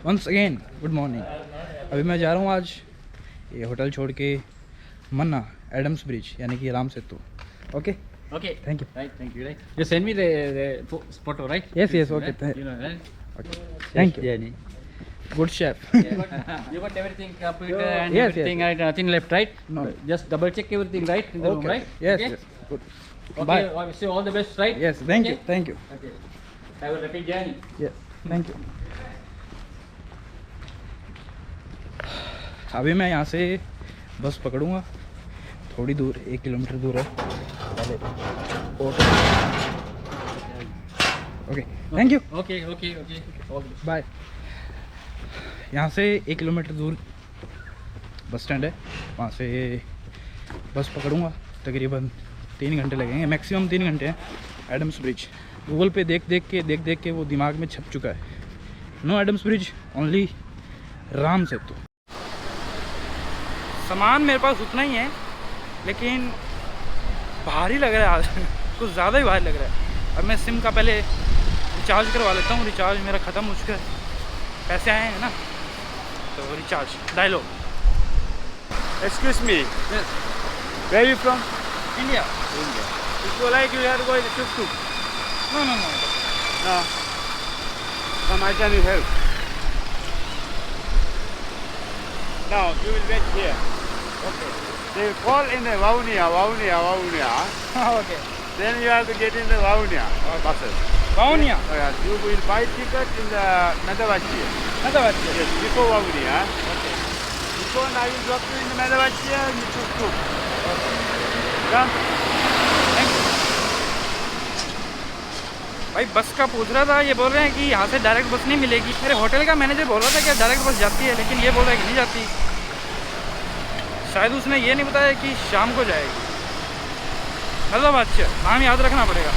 Once again good morning. अभी मैं जा रहा हूँ आज ये होटल छोड़ के मन्ना एडम्स ब्रिज यानी कि Ram Setu. Okay Okay. Thank you. Right. Thank you. Right. You send me the photo, right? Yes, yes, okay, You know, right? Thank you good chef. You got everything computer and Yes, everything, yes. right? Nothing left, right? No. Just double check everything, right? In the room, right? Yes Okay. Yes good Okay. Bye. I wish you all the best, right? Yes thank you Okay. Thank you Okay. Have a happy journey. Yes thank you. अभी मैं यहाँ से बस पकड़ूँगा, थोड़ी दूर 1 kilometre दूर है पहले auto. Okay thank you Okay. Okay. Okay. All the best. Bye. यहाँ से 1 किलोमीटर दूर बस स्टैंड है, वहाँ से बस पकड़ूँगा। तकरीबन 3 घंटे लगेंगे, मैक्सिमम 3 घंटे हैं। एडम्स ब्रिज गूगल पे देख देख के वो दिमाग में छप चुका है। No Adam's Bridge, only Ram Setu. सामान मेरे पास उतना ही है लेकिन भारी लग रहा है आज कुछ ज़्यादा ही भारी लग रहा है। अब मैं सिम का पहले रिचार्ज करवा लेता हूँ। रिचार्ज मेरा ख़त्म हो चुका है, पैसे आए हैं ना, तो recharge Diallo. Excuse me, Yes. where are you from? India. If you like, you have to go in the tuk-tuk. No no no No. Come, I can help. Now, you will wait here. Okay They will call in the Vaunia. Okay Then you have to get in the Vaunia buses. बाउनिया Oh, yeah. You will buy ticket in the Medavachi. मतलब Yes, before Vaunia. Before, and I will drop you in the Medavachi and the tuk-tuk. Come. भाई बस का पूछ रहा था, ये बोल रहे हैं कि यहाँ से डायरेक्ट बस नहीं मिलेगी। मेरे होटल का मैनेजर बोल रहा था कि डायरेक्ट बस जाती है, लेकिन ये बोल रहा है कि नहीं जाती। शायद उसने ये नहीं बताया कि शाम को जाएगी। मतलब अच्छा नाम याद रखना पड़ेगा।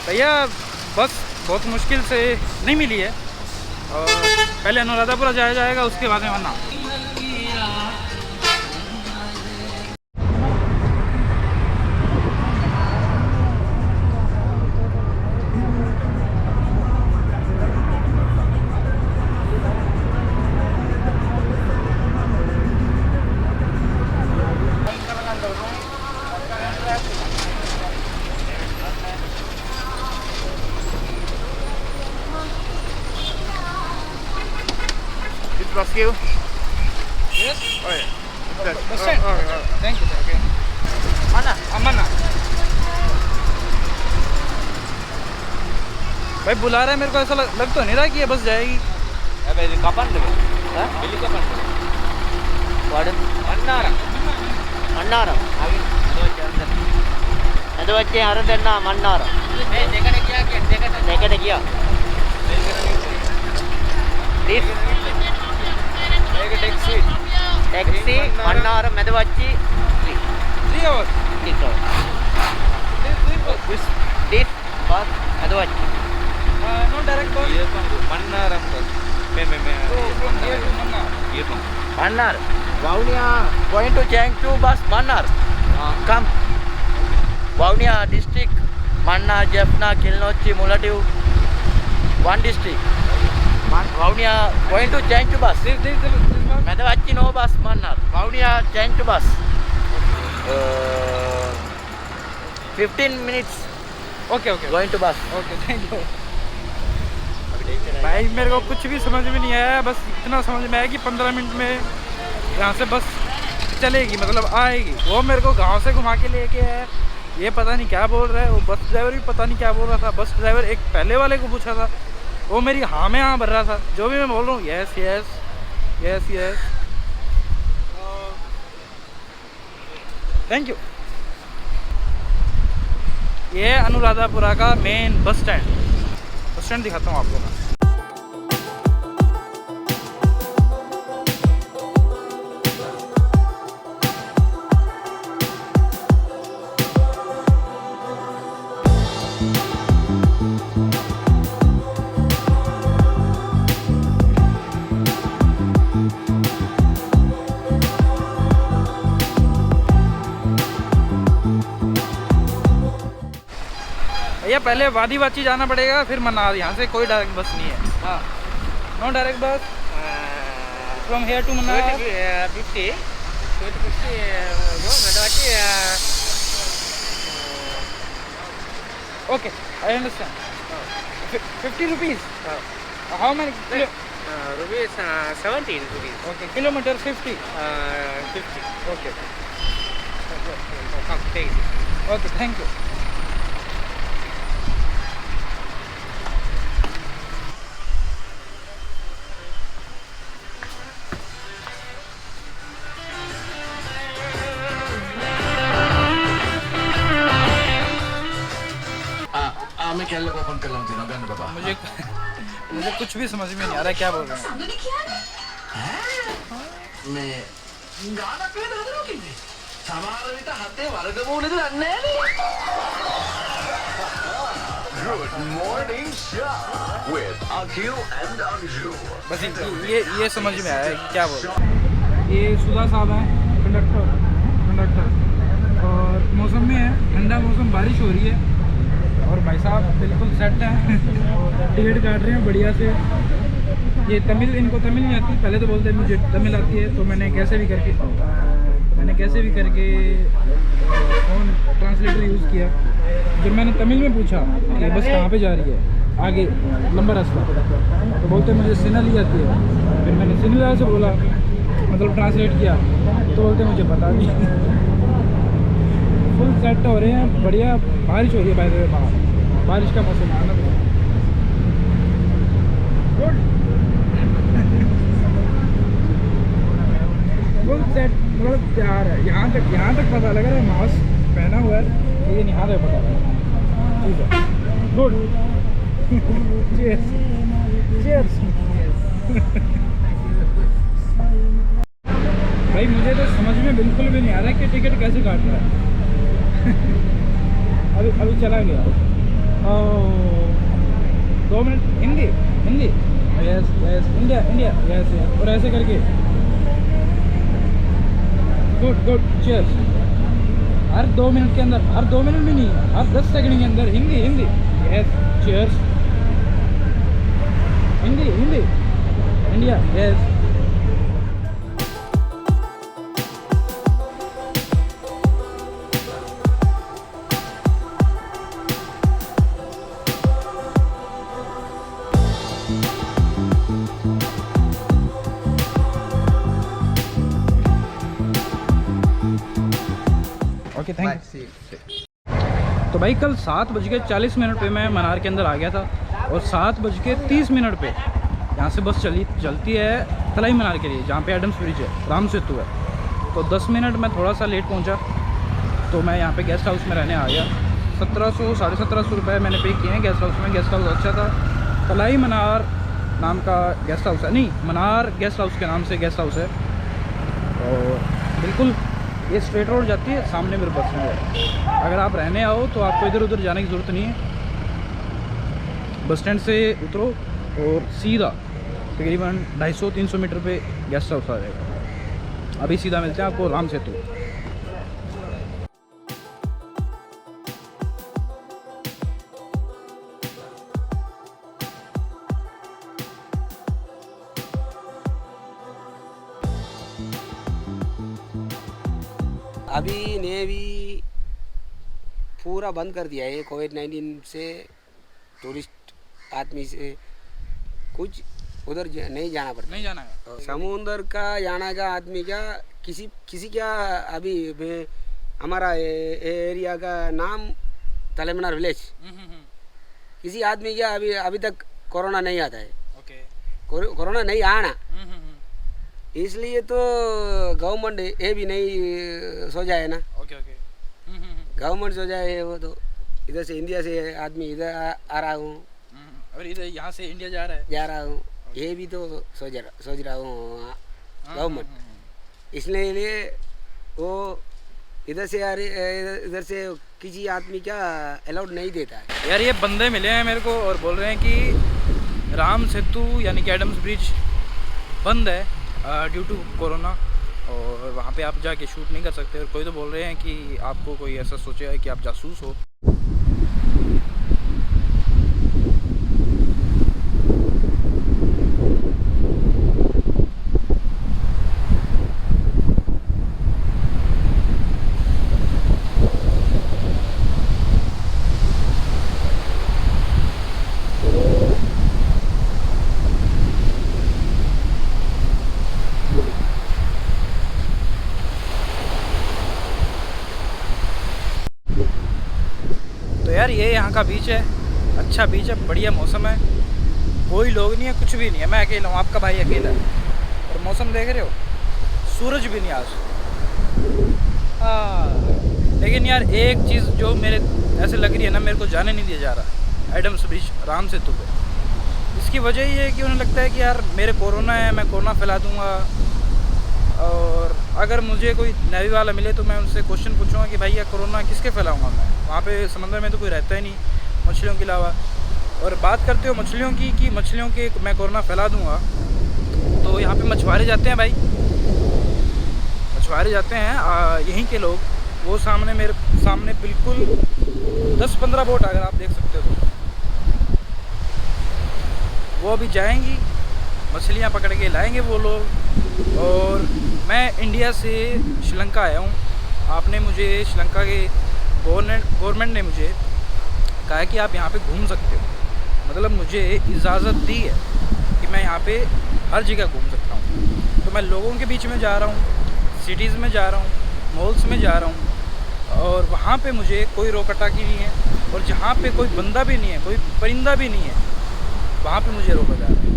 भैया बस बहुत मुश्किल से नहीं मिली है और पहले अनुराधापुरा जाया जाएगा, उसके बाद में मन्ना। This was you? Yes. Oh, yeah. That's, Bus stand? Thank you sir. Mana? मन्ना भाई बुला रहा है मेरे को, ऐसा लग तो नहीं रहा कि ये बस जाएगी। Ini kapan dulu? Hah? Beli kapan? Waduh. Mannaram. Mannaram. ಅದು వచ్చే ಅರದನ್ನ ಮನ್ನಾರ ನೆಗಡೆ ಗಿಯಾ ದಿಸ್ ಟ್ಯಾಕ್ಸಿ ಮನ್ನಾರ ಮೆದವಚ್ಚಿ 3 hours. ದಿಸ್ ಬಸ್ ಮೆದವಚ್ಚಿ No direct bus. Mannaram bus So from here to Manna. Mannar. Vaunia going to Chengdu bus Mannar. Come. Vaunia district. Mannar, Jaffna, Kilnochi, Mulativ. One district. Vaunia going to Chengdu bus. This bus. Medavachi no bus Mannar. Vaunia Chengdu bus. 15 minutes Okay, okay. going to bus. Okay, thank you. भाई मेरे को कुछ भी समझ में नहीं आया, बस इतना समझ में आया कि 15 मिनट में यहाँ से बस चलेगी, मतलब आएगी। वो मेरे को गांव से घुमा के लेके आया, ये पता नहीं क्या बोल रहा है। वो बस ड्राइवर भी पता नहीं क्या बोल रहा था। बस ड्राइवर एक पहले वाले को पूछा था, वो मेरी हाँ में हाँ भर रहा था। जो भी मैं बोल रहा हूँ yes yes yes yes. Thank you. ये अनुराधापुरा का मेन बस स्टैंड दिखाता हूँ आपको मैं। भैया पहले वादी वाची जाना पड़ेगा, फिर मन्नार। यहाँ से कोई डायरेक्ट बस नहीं है। हाँ no direct bus from here to Mannar? 50. 50 go Medavachi. Okay, I understand. 50 rupees? How many Rupees 17 rupees. Okay, kilometers 50. 50. Okay, Come, take it. okay, thank you. मैं क्या लोग ओपन कर लाऊं तीनों गन बाबा मुझे कुछ भी समझ में नहीं आ रहा क्या बोल रहे हैं. मैं गाना पे दे रहा हूं कि සමහර විට හතේ වර්ගමූලෙද දන්නේ නැහැ. Good morning show with Akhil and Anju. बस ये समझ में आया कि क्या बोल रहे हैं. ये सुधा साहब हैं, कंडक्टर, और मौसम में है ठंडा मौसम, बारिश हो रही है और भाई साहब बिल्कुल सेट हैं. टिकट काट रहे हैं बढ़िया से. ये तमिल, इनको तमिल नहीं आती. पहले तो बोलते हैं मुझे तमिल आती है, तो मैंने कैसे भी करके फ़ोन ट्रांसलेटर यूज़ किया. जब मैंने तमिल में पूछा कि बस कहाँ पे जा रही है, आगे लंबा रास्ता, तो बोलते मुझे सिनली आती है. फिर मैंने सिनला से बोला, मतलब ट्रांसलेट किया, तो बोलते मुझे पता नहीं. फुल सेट हो रहे हैं बढ़िया. बारिश हो रही है, बाहर बारिश का मौसम आना गुड. फुल सेट, मतलब तैयार है. यहाँ तक पता लग रहा है. मास्क पहना हुआ है, लेकिन यहाँ तक पता लग रहा है. ठीक है, गुड. Cheers cheers. भाई मुझे तो समझ में बिल्कुल भी नहीं आ रहा कि टिकट कैसे काट रहा है. अभी चला गया. 2 minute. Hindi yes India yes. और ऐसे करके गुड चीयर्स. हर 2 मिनट के अंदर, हर 2 मिनट भी नहीं, हर 10 सेकंड के अंदर Hindi yes. Cheers. Hindi India yes. Okay, thank you. तो भाई कल 7:40 पे मैं मनार के अंदर आ गया था, और 7:30 पे यहाँ से बस चलती है तलाई मनार के लिए, जहाँ पे एडम्स ब्रिज है, राम सेतु है. तो 10 मिनट मैं थोड़ा सा लेट पहुँचा, तो मैं यहाँ पे गेस्ट हाउस में रहने आ गया. 1700-1750 रुपये मैंने पे किए हैं गेस्ट हाउस में. गेस्ट हाउस अच्छा था. तलाई मनार नाम का गेस्ट हाउस है, नहीं मनार गेस्ट हाउस के नाम से गेस्ट हाउस है. और बिल्कुल ये स्ट्रेट रोड जाती है, सामने मेरे बस स्टैंड है. अगर आप रहने आओ तो आपको इधर उधर जाने की ज़रूरत नहीं है. बस स्टैंड से उतरो और सीधा तकरीबन 250-300 मीटर पे गेस्ट हाउस आ जाएगा. अभी सीधा मिलते हैं आपको राम सेतु. अभी नेवी पूरा बंद कर दिया है कोविड-19 से. टूरिस्ट आदमी से कुछ उधर नहीं जाना पड़ता. नहीं जाना है. समुद्र का जाना का आदमी का किसी का अभी हमारा एरिया का नाम तलेमनार विलेज, किसी आदमी का अभी तक कोरोना नहीं आता है. ओके. कोरोना नहीं आना, इसलिए तो गवर्नमेंट ये भी नहीं सो जाए ना. ओके. गवर्नमेंट सो जाए वो तो. इधर से इंडिया से आदमी इधर आ रहा हूँ, और इधर यहाँ से इंडिया जा रहा हूँ. ये भी तो सोच रहा हूँ गवर्नमेंट. इसलिए वो इधर से किसी आदमी का अलाउड नहीं देता है. यार ये बंदे मिले हैं मेरे को और बोल रहे हैं कि राम सेतु यानी कि एडम्स ब्रिज बंद है ड्यू टू कोरोना, और वहाँ पे आप जाके शूट नहीं कर सकते. और कोई तो बोल रहे हैं कि आपको कोई ऐसा सोचा है कि आप जासूस हो. तो यार ये यहाँ का बीच है, अच्छा बीच है, बढ़िया मौसम है, कोई लोग नहीं है, कुछ भी नहीं है, मैं अकेला हूँ, आपका भाई अकेला है। और मौसम देख रहे हो, सूरज भी नहीं आज। लेकिन यार एक चीज़ जो मेरे ऐसे लग रही है ना, मेरे को जाने नहीं दिया जा रहा एडम्स ब्रिज राम सेतु पे। इसकी वजह ये है कि उन्हें लगता है कि यार मेरे कोरोना है, मैं कोरोना फैला दूँगा। और अगर मुझे कोई नेवी वाला मिले तो मैं उनसे क्वेश्चन पूछूंगा कि भैया कोरोना किसके फैलाऊंगा मैं, वहाँ पे समंदर में तो कोई रहता ही नहीं मछलियों के अलावा। और बात करते हो मछलियों की कि मछलियों के मैं कोरोना फैला दूँगा, तो यहाँ पे मछुआरे जाते हैं भाई, मछुआरे जाते हैं यहीं के लोग। वो सामने मेरे सामने बिल्कुल 10-15 बोट अगर आप देख सकते हो तो वो अभी जाएंगी, मछलियाँ पकड़ के लाएंगे वो लोग। और मैं इंडिया से श्रीलंका आया हूँ। आपने मुझे श्रीलंका के गवर्नमेंट ने मुझे कहा है कि आप यहाँ पे घूम सकते हो, मतलब मुझे इजाज़त दी है कि मैं यहाँ पे हर जगह घूम सकता हूँ। तो मैं लोगों के बीच में जा रहा हूँ, सिटीज़ में जा रहा हूँ, मॉल्स में जा रहा हूँ, और वहाँ पे मुझे कोई रोकटाकी नहीं है। और जहाँ पे कोई बंदा भी नहीं है, कोई परिंदा भी नहीं है, वहाँ पे मुझे रोका जा रहा है।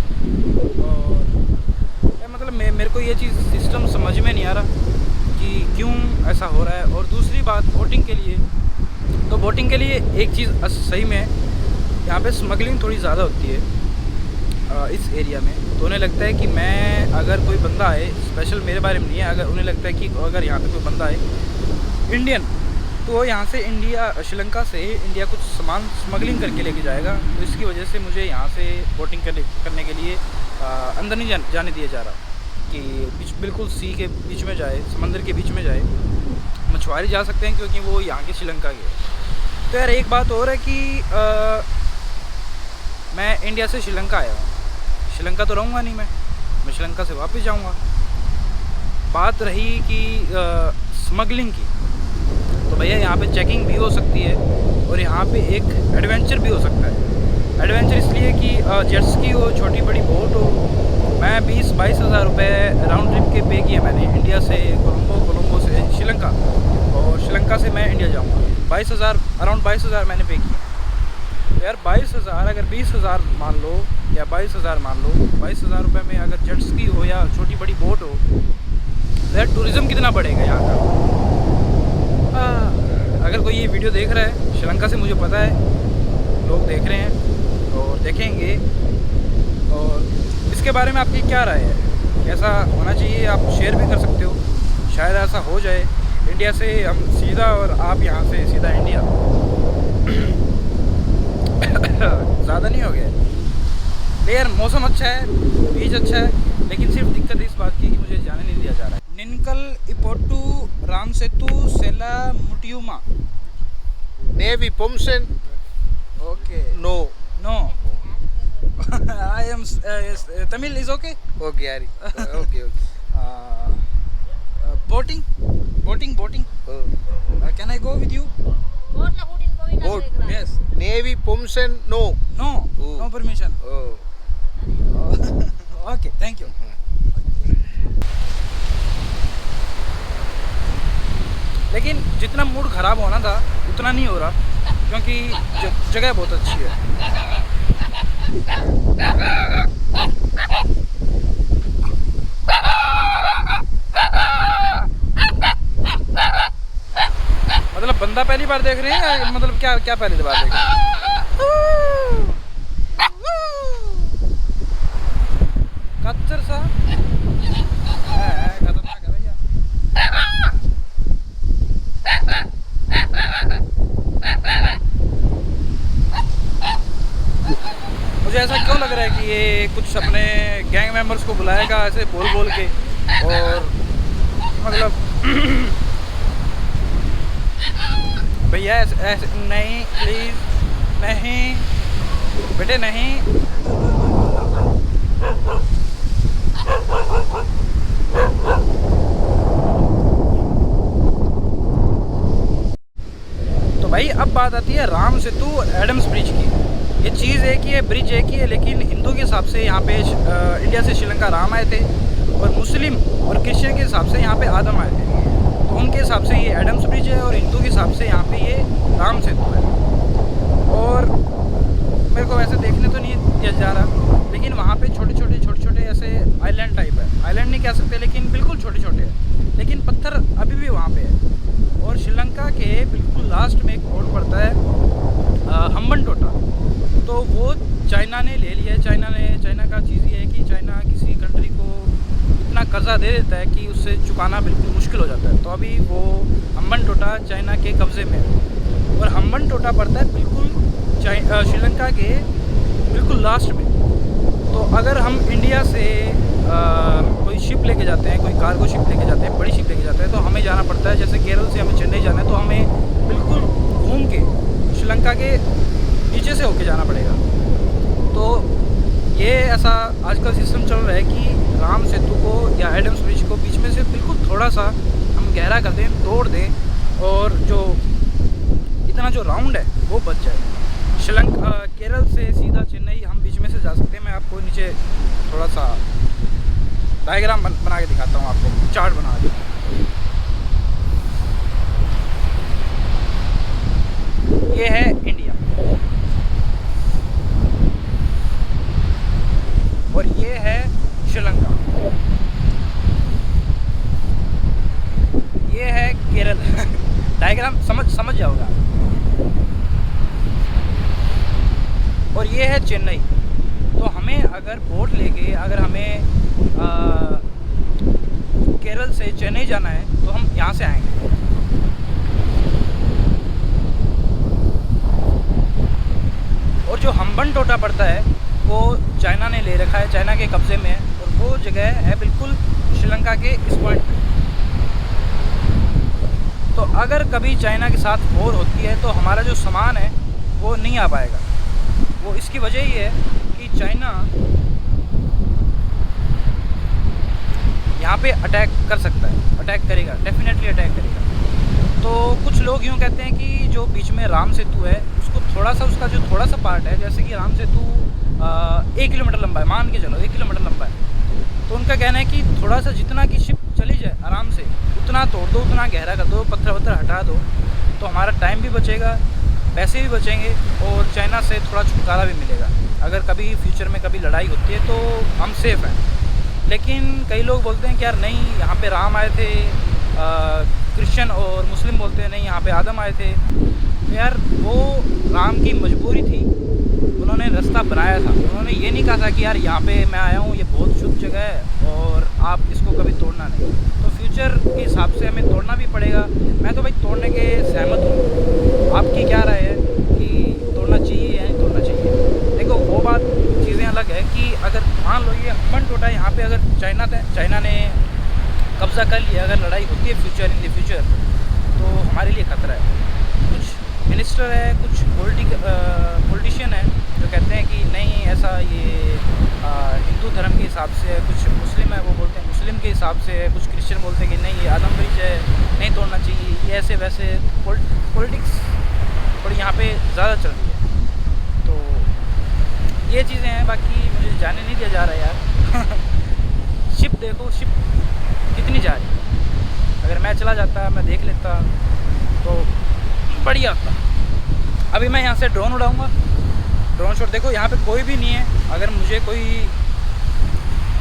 और मतलब मेरे को ये चीज़ सिस्टम समझ में नहीं आ रहा कि क्यों ऐसा हो रहा है। और दूसरी बात वोटिंग के लिए, तो वोटिंग के लिए एक चीज़ सही में यहाँ पे स्मगलिंग थोड़ी ज़्यादा होती है इस एरिया में। तो उन्हें लगता है कि मैं अगर कोई बंदा आए, स्पेशल मेरे बारे में नहीं है, अगर उन्हें लगता है कि अगर यहाँ पे कोई बंदा आए इंडियन, तो वो यहाँ से श्रीलंका से इंडिया कुछ सामान स्मगलिंग करके लेके जाएगा। तो इसकी वजह से मुझे यहाँ से वोटिंग करने के लिए अंदर नहीं जाने दिया जा रहा कि बिल्कुल सी के बीच में जाए, समंदर के बीच में जाए। मछुआरे जा सकते हैं क्योंकि वो यहाँ के श्रीलंका के। तो यार एक बात और है कि मैं इंडिया से श्रीलंका आया हूँ, श्रीलंका तो रहूँगा नहीं, मैं श्रीलंका से वापस जाऊँगा। बात रही कि स्मगलिंग की, तो भैया यहाँ पे चेकिंग भी हो सकती है और यहाँ पे एक एडवेंचर भी हो सकता है। एडवेंचर इसलिए कि जेट्स की हो, छोटी बड़ी बोट हो। मैं 20-22 हज़ार रुपये राउंड ट्रिप के पे किए मैंने, इंडिया से कोलंबो से श्रीलंका, और श्रीलंका से मैं इंडिया जाऊँगा। 22,000 अराउंड 22,000 मैंने पे किए। तो यार 22,000 अगर 20,000 मान लो या 22,000 मान लो, 22,000 रुपये में अगर जेट्स की हो या छोटी बड़ी बोट हो, तो यार टूरिज़्म कितना बढ़ेगा यहाँ का। अगर कोई ये वीडियो देख रहा है श्रीलंका से, मुझे पता है लोग देख रहे हैं और देखेंगे, और इसके बारे में आपकी क्या राय है, कैसा होना चाहिए, आप शेयर भी कर सकते हो। शायद ऐसा हो जाए, इंडिया से हम सीधा और आप यहाँ से सीधा इंडिया। ज़्यादा नहीं हो गया लेकिन यार मौसम अच्छा है, बीच अच्छा है, लेकिन सिर्फ दिक्कत इस बात की कि मुझे जाने नहीं दिया जा रहा है। निनकल इपोटू राम सेतु सेला मुटियुमा Navy Pomsen, okay no. No I am Tamil is okay Okay, Ari. Okay. Boating can I go with you Boat. Yes Navy Pomsen, no. No permission Oh. Okay thank you. लेकिन जितना मूड ख़राब होना था उतना नहीं हो रहा, क्योंकि जगह बहुत अच्छी है। मतलब बंदा पहली बार देख रहे हैं या मतलब क्या पहली बार देख रहे हैं? कच्चर सा खतरनाक है भैया। मुझे ऐसा क्यों लग रहा है कि ये कुछ अपने गैंग मेंबर्स को बुलाएगा ऐसे बोल के, और मतलब भैया ऐसे नहीं, प्लीज़ नहीं बेटे नहीं। तो भाई अब बात आती है राम सेतु और एडम्स ब्रिज की। ये चीज़ एक ही है, ब्रिज एक ही है, लेकिन हिंदू के हिसाब से यहाँ पे इंडिया से श्रीलंका राम आए थे, और मुस्लिम और क्रिश्चियन के हिसाब से यहाँ पे आदम आए थे। तो उनके हिसाब से ये एडम्स ब्रिज है और हिंदू के हिसाब से यहाँ पे ये राम सेतु है। हम्बन टोटा, तो वो चाइना ने ले लिया है। चाइना का चीज़ ये है कि चाइना किसी कंट्री को इतना कर्जा दे देता है कि उससे चुकाना बिल्कुल मुश्किल हो जाता है। तो अभी वो हम्बन टोटा चाइना के कब्ज़े में है, और हम्बन टोटा पड़ता है बिल्कुल श्रीलंका के बिल्कुल लास्ट में। तो अगर हम इंडिया से कोई शिप लेके जाते हैं, कोई कार्गो शिप लेके जाते हैं, बड़ी शिप लेके जाते हैं, तो हमें जाना पड़ता है, जैसे केरल से हमें चेन्नई जाना है तो हमें बिल्कुल घूम के श्रीलंका के नीचे से होके जाना पड़ेगा। तो ये ऐसा आजकल सिस्टम चल रहा है कि राम सेतु को या एडम्स ब्रिज को बीच में से बिल्कुल थोड़ा सा हम गहरा कर दें, तोड़ दें, और जो इतना जो राउंड है वो बच जाए। श्रीलंका केरल से सीधा चेन्नई हम बीच में से जा सकते हैं। मैं आपको नीचे थोड़ा सा डायग्राम बना के दिखाता हूँ, आपको चार्ट बना के। ये है इंडिया और ये है श्रीलंका, ये है केरल। डायग्राम समझ जाओगा। और ये है चेन्नई। तो हमें अगर बोट लेके अगर हमें केरल से चेन्नई जाना है तो हम यहाँ से आएंगे। और जो हम्बन टोटा पड़ता है वो चाइना ने ले रखा है, चाइना के कब्ज़े में है, और वो जगह है बिल्कुल श्रीलंका के इस पॉइंट पे। तो अगर कभी चाइना के साथ वॉर होती है तो हमारा जो सामान है वो नहीं आ पाएगा। वो इसकी वजह ये है कि चाइना यहाँ पे अटैक कर सकता है, अटैक करेगा, डेफिनेटली अटैक करेगा। तो कुछ लोग यूँ कहते हैं कि जो बीच में राम सेतु है उसको थोड़ा सा, उसका जो थोड़ा सा पार्ट है, जैसे कि राम सेतु 1 किलोमीटर लंबा है, मान के चलो 1 किलोमीटर लंबा है, तो उनका कहना है कि थोड़ा सा जितना कि शिप चली जाए आराम से उतना तोड़ दो, उतना गहरा कर दो, पत्थर वत्थर हटा दो, तो हमारा टाइम भी बचेगा, पैसे भी बचेंगे, और चाइना से थोड़ा छुटकारा भी मिलेगा। अगर कभी फ्यूचर में कभी लड़ाई होती है तो हम सेफ़ हैं। लेकिन कई लोग बोलते हैं कि यार नहीं, यहाँ पे राम आए थे, क्रिश्चियन और मुस्लिम बोलते हैं नहीं यहाँ पे आदम आए थे। तो यार वो राम की मजबूरी थी, उन्होंने रास्ता बनाया था। उन्होंने ये नहीं कहा था कि यार यहाँ पे मैं आया हूँ, ये बहुत शुभ जगह है और आप इसको कभी तोड़ना नहीं। तो फ्यूचर के हिसाब से हमें तोड़ना भी पड़ेगा। मैं तो भाई तोड़ने के सहमत हूँ। आपकी क्या राय है कि तोड़ना चाहिए या नहीं तोड़ना चाहिए? देखो वो बात चीज़ें अलग है कि अगर मान लो ये हम्बन टोटा यहाँ पे अगर चाइना ने कब्ज़ा कर लिया, अगर लड़ाई होती है फ्यूचर इन द फ्यूचर, तो हमारे लिए ख़तरा है। कुछ मिनिस्टर है, कुछ पॉलिटिशियन है जो कहते हैं कि नहीं ऐसा ये हिंदू धर्म के हिसाब से है, कुछ मुस्लिम है वो बोलते हैं मुस्लिम के हिसाब से है, कुछ क्रिश्चियन बोलते हैं कि नहीं ये आदम ब्रिज है, नहीं तोड़ना चाहिए, ये ऐसे वैसे पॉलिटिक्स थोड़ी यहाँ पे ज़्यादा चल रही है। तो ये चीज़ें हैं, बाकी मुझे जाने नहीं दिया जा रहा है यार। शिप देखो, शिप कितनी जा रही है। अगर मैं चला जाता, मैं देख लेता तो बढ़िया होता। अभी मैं यहाँ से ड्रोन उड़ाऊँगा, ड्रोन शॉट। देखो यहाँ पे कोई भी नहीं है। अगर मुझे कोई,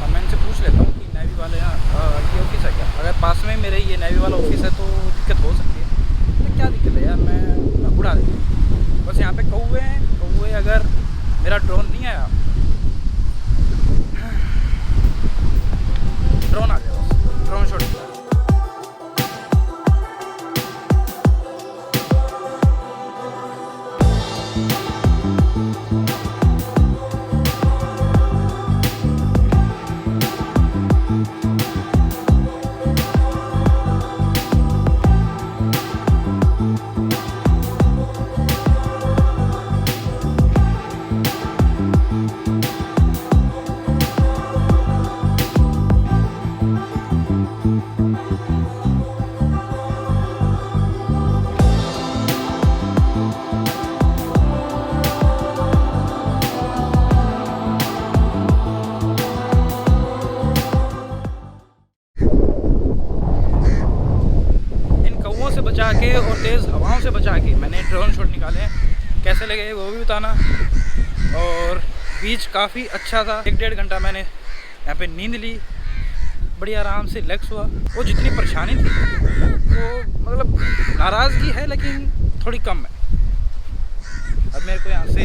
मैं इनसे पूछ लेता हूँ कि नेवी वाले यहाँ ये ऑफिस है क्या? अगर पास में मेरे ये नेवी वाला ऑफिस है तो दिक्कत हो सकती है। तो क्या दिक्कत है यार, मैं उड़ा देता हूँ। बस यहाँ पे कौवे हैं, कौवे अगर मेरा ड्रोन नहीं आया, ड्रोन आ गया, बस ड्रोन शॉट। बचा के और तेज़ हवाओं से बचा के मैंने ड्रोन शॉट निकाले हैं। कैसे लगे वो भी बताना। और बीच काफ़ी अच्छा था। 1-1.5 घंटा मैंने यहाँ पे नींद ली, बड़ी आराम से रिलैक्स हुआ। वो जितनी परेशानी थी वो मतलब नाराज़गी है लेकिन थोड़ी कम है। अब मेरे तो यहाँ से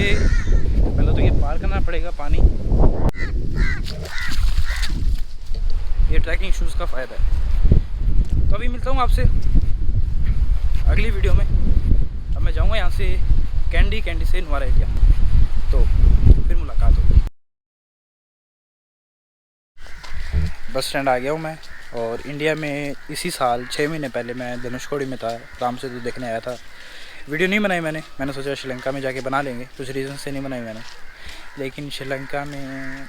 पहले तो ये पार करना पड़ेगा पानी। ये ट्रैकिंग शूज़ का फ़ायदा है। तो अभी मिलता हूँ आपसे अगली वीडियो में। अब मैं जाऊँगा यहाँ से कैंडी से नुआरा एरिया, तो फिर मुलाकात होगी। बस स्टैंड आ गया हूँ मैं, और इंडिया में इसी साल 6 महीने पहले मैं धनुषकोडी में था, राम सेतु देखने आया था। वीडियो नहीं बनाई मैंने सोचा श्रीलंका में जाके बना लेंगे, कुछ रीज़न से नहीं बनाई मैंने, लेकिन श्रीलंका में